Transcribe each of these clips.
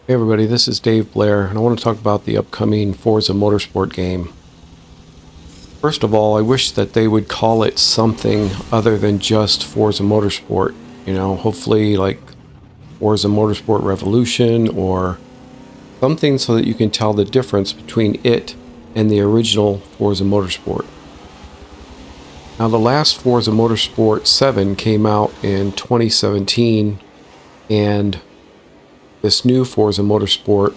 Hey everybody, this is Dave Blair, and I want to talk about the upcoming Forza Motorsport game. First of all, I wish that they would call it something other than just Forza Motorsport. Hopefully like Forza Motorsport Revolution or something so that you can tell the difference between it and the original Forza Motorsport. Now, the last Forza Motorsport 7 came out in 2017, and this new Forza Motorsport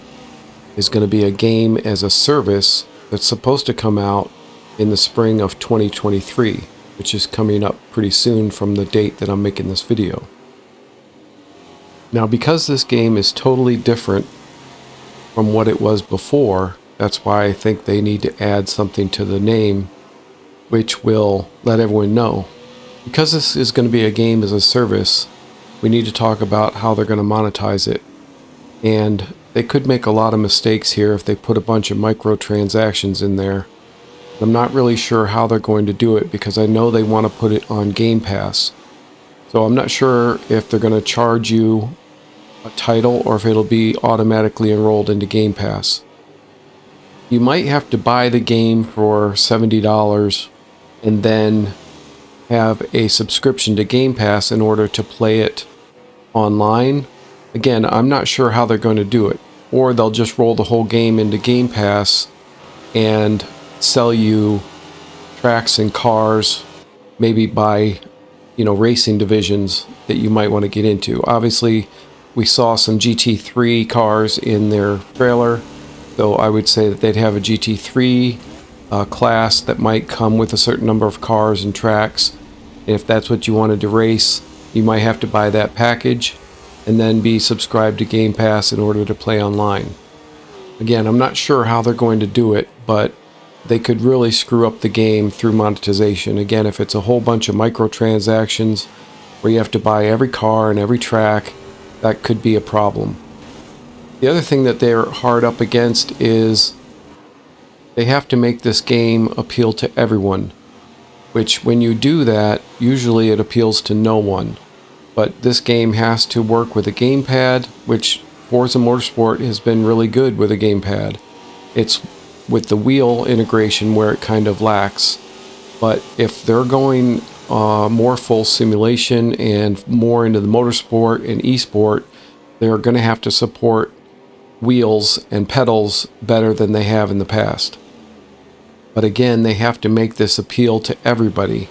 is going to be a game as a service that's supposed to come out in the spring of 2023, which is coming up pretty soon from the date that I'm making this video. Now, because this game is totally different from what it was before, that's why I think they need to add something to the name which will let everyone know. Because this is going to be a game as a service, we need to talk about how they're going to monetize it. And they could make a lot of mistakes here if they put a bunch of microtransactions in there. I'm not really sure how they're going to do it because I know they want to put it on Game Pass. So I'm not sure if they're going to charge you a title or if it'll be automatically enrolled into Game Pass. You might have to buy the game for $70 and then have a subscription to Game Pass in order to play it online. Again, I'm not sure how they're going to do it. Or they'll just roll the whole game into Game Pass and sell you tracks and cars, maybe by, racing divisions that you might want to get into. Obviously, we saw some GT3 cars in their trailer, so I would say that they'd have a GT3 class that might come with a certain number of cars and tracks. And if that's what you wanted to race, you might have to buy that package and then be subscribed to Game Pass in order to play online. Again, I'm not sure how they're going to do it, but they could really screw up the game through monetization. Again, if it's a whole bunch of microtransactions where you have to buy every car and every track, that could be a problem. The other thing that they're hard up against is they have to make this game appeal to everyone, which when you do that, usually it appeals to no one. But this game has to work with a gamepad, which Forza Motorsport has been really good with a gamepad. It's with the wheel integration where it kind of lacks. But if they're going more full simulation and more into the motorsport and esport, they're going to have to support wheels and pedals better than they have in the past. But again, they have to make this appeal to everybody,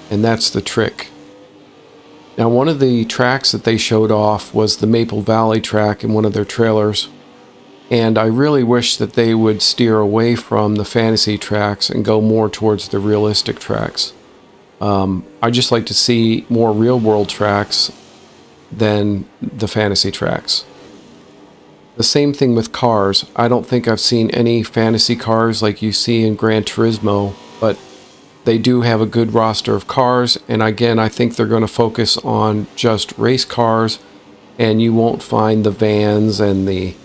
and that's the trick. Now, one of the tracks that they showed off was the Maple Valley track in one of their trailers, and I really wish that they would steer away from the fantasy tracks and go more towards the realistic tracks. I just like to see more real-world tracks than the fantasy tracks. The same thing with cars. I don't think I've seen any fantasy cars like you see in Gran Turismo, but they do have a good roster of cars, and again, I think they're going to focus on just race cars, and you won't find the vans and the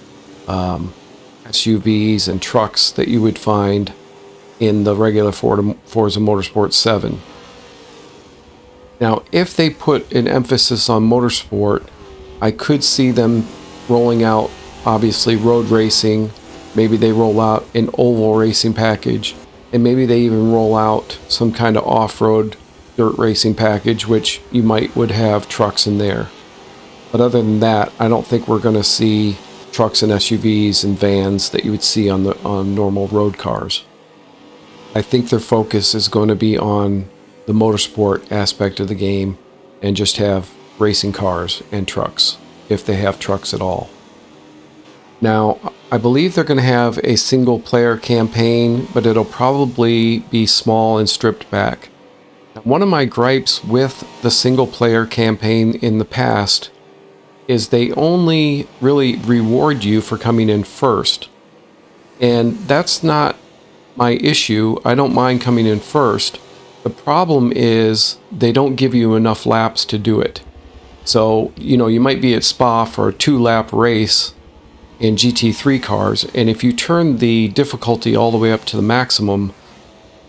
SUVs and trucks that you would find in the regular Forza Motorsport 7. Now, if they put an emphasis on motorsport, I could see them rolling out, obviously, road racing. Maybe they roll out an oval racing package, and maybe they even roll out some kind of off-road dirt racing package, which you would have trucks in there. But other than that, I don't think we're going to see trucks and SUVs and vans that you would see on normal road cars. I think their focus is going to be on the motorsport aspect of the game and just have racing cars and trucks, if they have trucks at all. Now, I believe they're going to have a single-player campaign, but it'll probably be small and stripped back. One of my gripes with the single-player campaign in the past is they only really reward you for coming in first. And that's not my issue. I don't mind coming in first. The problem is they don't give you enough laps to do it. So, you might be at Spa for a 2-lap race in GT3 cars, and if you turn the difficulty all the way up to the maximum,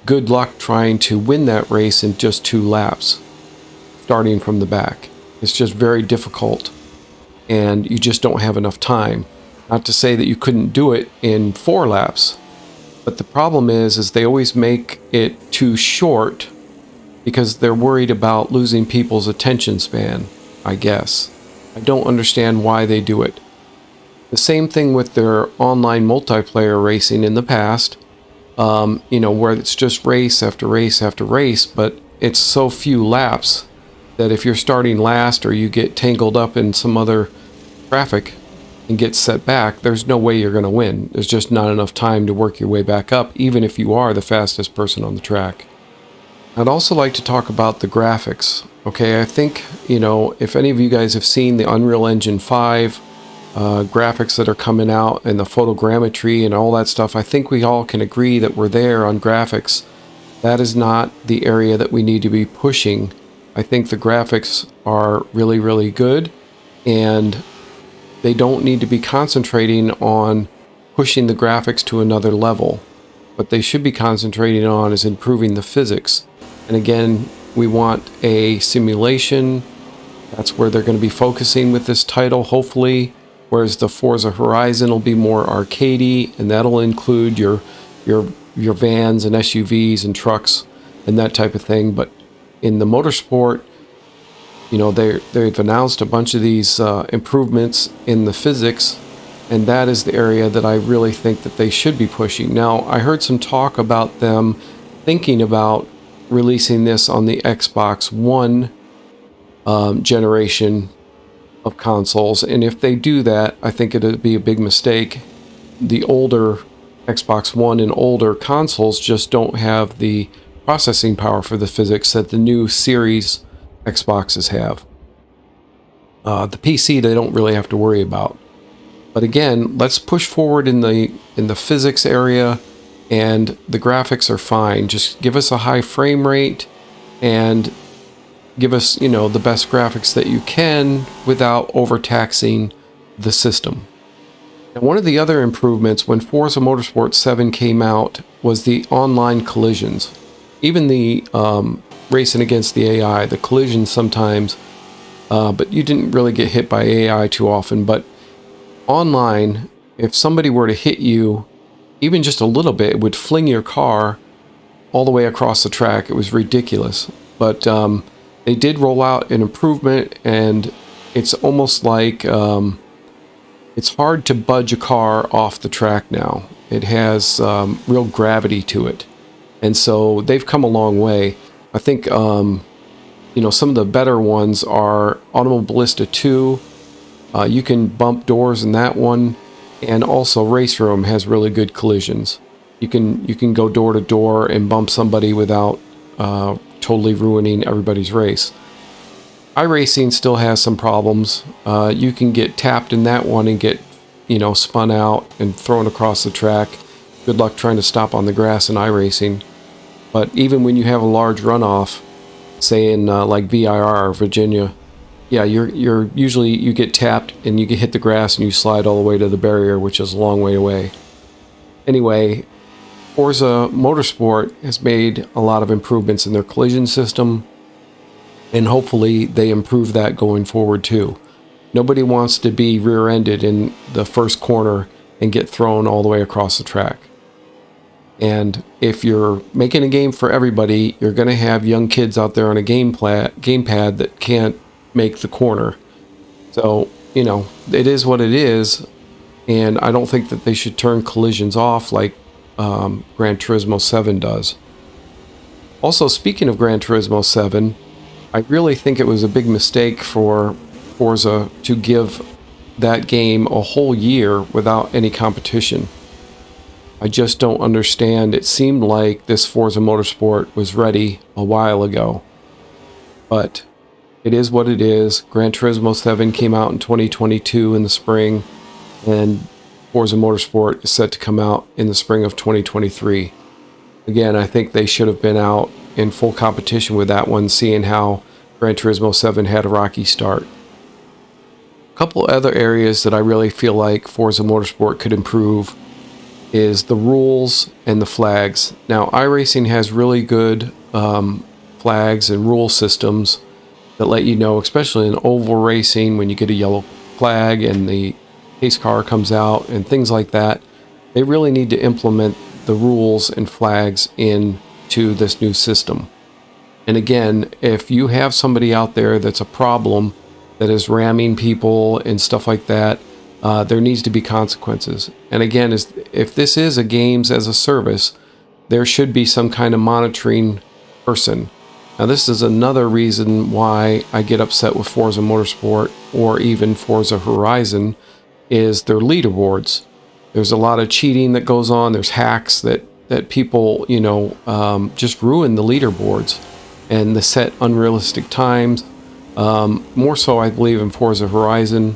good luck trying to win that race in just 2 laps, starting from the back. It's just very difficult, and you just don't have enough time. Not to say that you couldn't do it in 4 laps, but the problem is they always make it too short because they're worried about losing people's attention span, I guess. I don't understand why they do it. The same thing with their online multiplayer racing in the past, where it's just race after race after race, but it's so few laps that if you're starting last or you get tangled up in some other traffic and get set back, there's no way you're going to win. There's just not enough time to work your way back up, even if you are the fastest person on the track. I'd also like to talk about the graphics. Okay, I think, if any of you guys have seen the Unreal Engine 5 graphics that are coming out and the photogrammetry and all that stuff, I think we all can agree that we're there on graphics. That is not the area that we need to be pushing. I think the graphics are really, really good, and they don't need to be concentrating on pushing the graphics to another level. What they should be concentrating on is improving the physics. And again, we want a simulation. That's where they're going to be focusing with this title, hopefully. Whereas the Forza Horizon will be more arcadey, and that'll include your vans and SUVs and trucks and that type of thing. But in the motorsport, they've announced a bunch of these improvements in the physics, and that is the area that I really think that they should be pushing. Now, I heard some talk about them thinking about releasing this on the Xbox One generation of consoles, and if they do that, I think it'd be a big mistake. The older Xbox One and older consoles just don't have the processing power for the physics that the new Series Xboxes have. The PC they don't really have to worry about. But again, let's push forward in the physics area, and the graphics are fine. Just give us a high frame rate and give us, the best graphics that you can without overtaxing the system. And one of the other improvements when Forza Motorsport 7 came out was the online collisions. Even the racing against the AI, the collisions sometimes, but you didn't really get hit by AI too often. But online, if somebody were to hit you, even just a little bit, it would fling your car all the way across the track. It was ridiculous. But they did roll out an improvement, and it's almost like it's hard to budge a car off the track now. It has real gravity to it. And so they've come a long way. I think, some of the better ones are Automobilista 2. You can bump doors in that one. And also Race Room has really good collisions. You can go door to door and bump somebody without totally ruining everybody's race. iRacing still has some problems. You can get tapped in that one and get, spun out and thrown across the track. Good luck trying to stop on the grass in iRacing. But even when you have a large runoff, say in like VIR, Virginia, yeah, you're usually you get tapped and you get hit the grass and you slide all the way to the barrier, which is a long way away. Anyway, Forza Motorsport has made a lot of improvements in their collision system, and hopefully they improve that going forward too. Nobody wants to be rear-ended in the first corner and get thrown all the way across the track. And if you're making a game for everybody, you're going to have young kids out there on a gamepad that can't make the corner. So, it is what it is, and I don't think that they should turn collisions off like Gran Turismo 7 does. Also, speaking of Gran Turismo 7, I really think it was a big mistake for Forza to give that game a whole year without any competition. I just don't understand. It seemed like this Forza Motorsport was ready a while ago. But it is what it is. Gran Turismo 7 came out in 2022 in the spring, and Forza Motorsport is set to come out in the spring of 2023. Again, I think they should have been out in full competition with that one, seeing how Gran Turismo 7 had a rocky start. A couple other areas that I really feel like Forza Motorsport could improve is the rules and the flags. Now, iRacing has really good flags and rule systems that let you know, especially in oval racing, when you get a yellow flag and the pace car comes out and things like that. They really need to implement the rules and flags into this new system. And again, if you have somebody out there that's a problem, that is ramming people and stuff like that, there needs to be consequences. And again, if this is a games as a service, there should be some kind of monitoring person. Now, this is another reason why I get upset with Forza Motorsport or even Forza Horizon, is their leaderboards. There's a lot of cheating that goes on. There's hacks that people, just ruin the leaderboards and the set unrealistic times. More so, I believe, in Forza Horizon.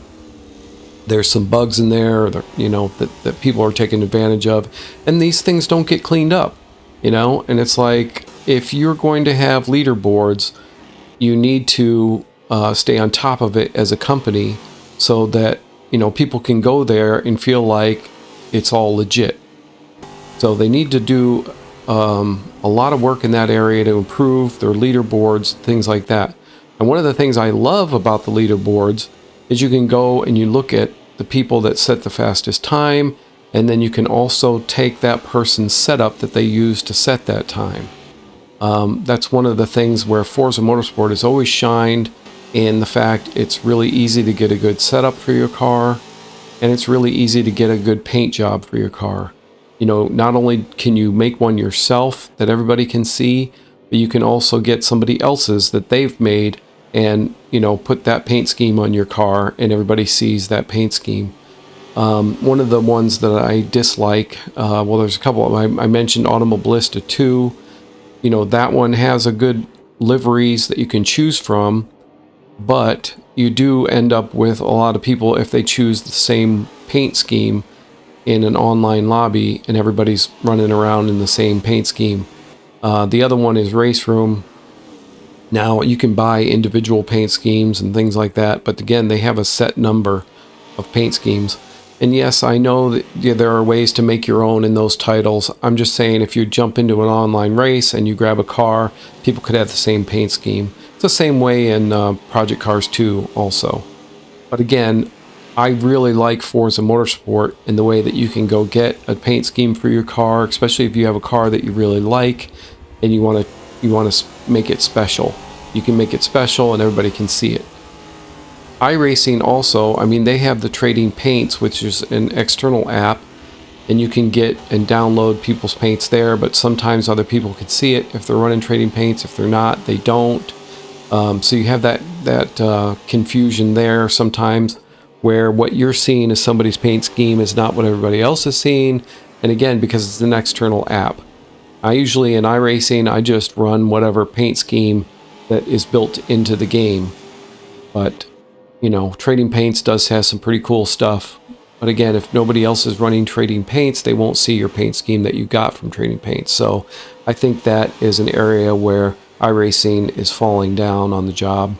There's some bugs in there that people are taking advantage of, and these things don't get cleaned up, and it's like, if you're going to have leaderboards, you need to stay on top of it as a company so that people can go there and feel like it's all legit. So they need to do a lot of work in that area to improve their leaderboards, things like that. And one of the things I love about the leaderboards is you can go and you look at the people that set the fastest time, and then you can also take that person's setup that they use to set that time. That's one of the things where Forza Motorsport has always shined, in the fact it's really easy to get a good setup for your car, and it's really easy to get a good paint job for your car. Not only can you make one yourself that everybody can see, but you can also get somebody else's that they've made and, put that paint scheme on your car and everybody sees that paint scheme. One of the ones that I dislike, there's a couple. I mentioned Automobilista 2. That one has a good liveries that you can choose from, but you do end up with a lot of people, if they choose the same paint scheme in an online lobby and everybody's running around in the same paint scheme. The other one is Race Room. Now, you can buy individual paint schemes and things like that, but again, they have a set number of paint schemes. And yes, I know that there are ways to make your own in those titles. I'm just saying, if you jump into an online race and you grab a car, people could have the same paint scheme. It's the same way in Project Cars 2 also. But again, I really like Forza Motorsport in the way that you can go get a paint scheme for your car, especially if you have a car that you really like and you want to make it special. You can make it special and everybody can see it. iRacing also, they have the Trading Paints, which is an external app, and you can get and download people's paints there, but sometimes other people can see it if they're running Trading Paints. If they're not, they don't. So you have that confusion there sometimes, where what you're seeing as somebody's paint scheme is not what everybody else is seeing. And again, because it's an external app. I usually, in iRacing, I just run whatever paint scheme that is built into the game. But Trading Paints does have some pretty cool stuff. But again, if nobody else is running Trading Paints, they won't see your paint scheme that you got from Trading Paints. So I think that is an area where iRacing is falling down on the job.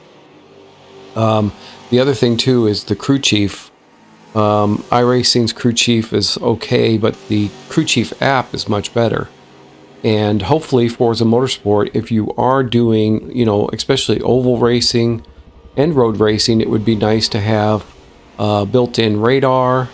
The other thing too is the crew chief. iRacing's crew chief is okay, but the crew chief app is much better. And hopefully Forza Motorsport, if you are doing, especially oval racing and road racing, it would be nice to have built-in radar,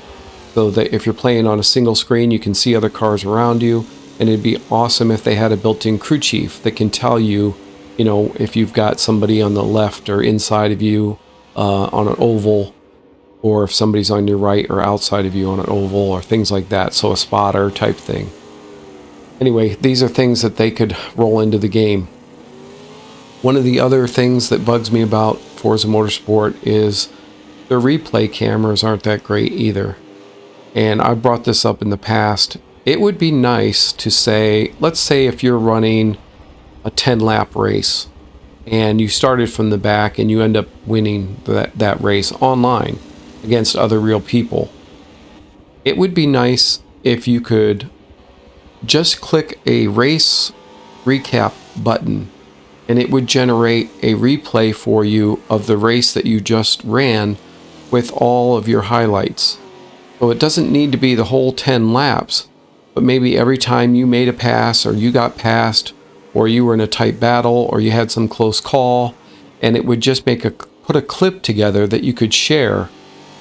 so that if you're playing on a single screen, you can see other cars around you. And it'd be awesome if they had a built-in crew chief that can tell you, if you've got somebody on the left or inside of you on an oval, or if somebody's on your right or outside of you on an oval, or things like that. So a spotter type thing. Anyway, these are things that they could roll into the game. One of the other things that bugs me about Forza Motorsport is their replay cameras aren't that great either. And I've brought this up in the past. It would be nice to say, let's say if you're running a 10-lap race and you started from the back and you end up winning that race online against other real people. It would be nice if you could just click a race recap button and it would generate a replay for you of the race that you just ran with all of your highlights. So it doesn't need to be the whole 10 laps, but maybe every time you made a pass, or you got passed, or you were in a tight battle, or you had some close call, and it would just put a clip together that you could share,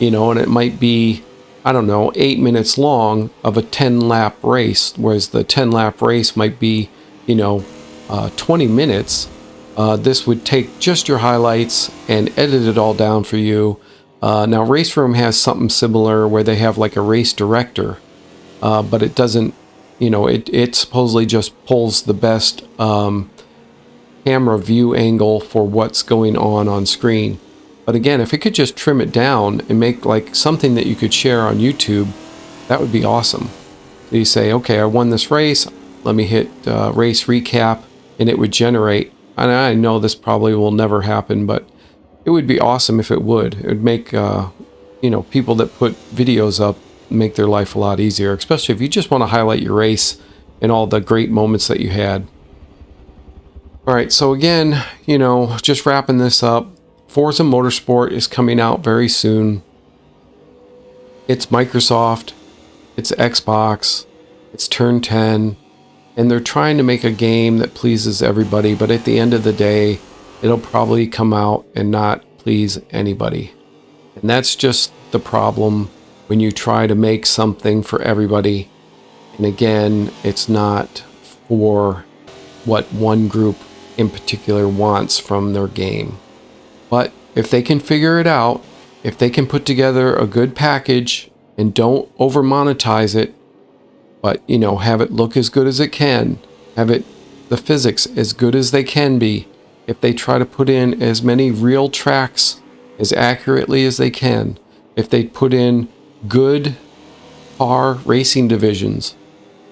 and it might be I don't know, 8 minutes long of a 10-lap race, whereas the 10-lap race might be, 20 minutes. This would take just your highlights and edit it all down for you. Now, Race Room has something similar where they have like a race director, but it doesn't, it supposedly just pulls the best camera view angle for what's going on screen. But again, if it could just trim it down and make like something that you could share on YouTube, that would be awesome. So you say, okay, I won this race. Let me hit race recap, and it would generate. And I know this probably will never happen, but it would be awesome if it would. It would make, people that put videos up make their life a lot easier, especially if you just want to highlight your race and all the great moments that you had. All right, so again, just wrapping this up. Forza Motorsport is coming out very soon. It's Microsoft, it's Xbox, it's Turn 10, and they're trying to make a game that pleases everybody, but at the end of the day, it'll probably come out and not please anybody. And that's just the problem when you try to make something for everybody. And again, it's not for what one group in particular wants from their game. But if they can figure it out, if they can put together a good package and don't over monetize it, but have it look as good as it can, have it the physics as good as they can be, if they try to put in as many real tracks as accurately as they can, if they put in good car racing divisions,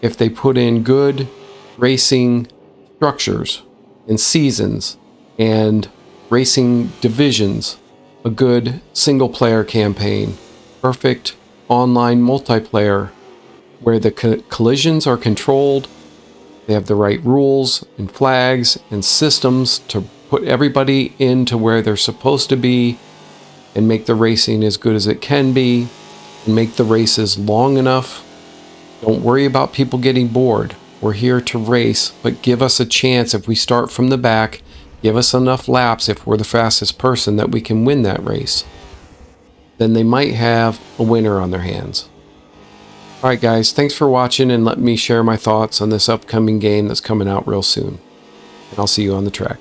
if they put in good racing structures and seasons and racing divisions, a good single player campaign, perfect online multiplayer where the collisions are controlled, they have the right rules and flags and systems to put everybody into where they're supposed to be and make the racing as good as it can be and make the races long enough. Don't worry about people getting bored. We're here to race, but give us a chance if we start from the back. Give us enough laps if we're the fastest person that we can win that race. Then they might have a winner on their hands. Alright guys, thanks for watching and let me share my thoughts on this upcoming game that's coming out real soon. And I'll see you on the track.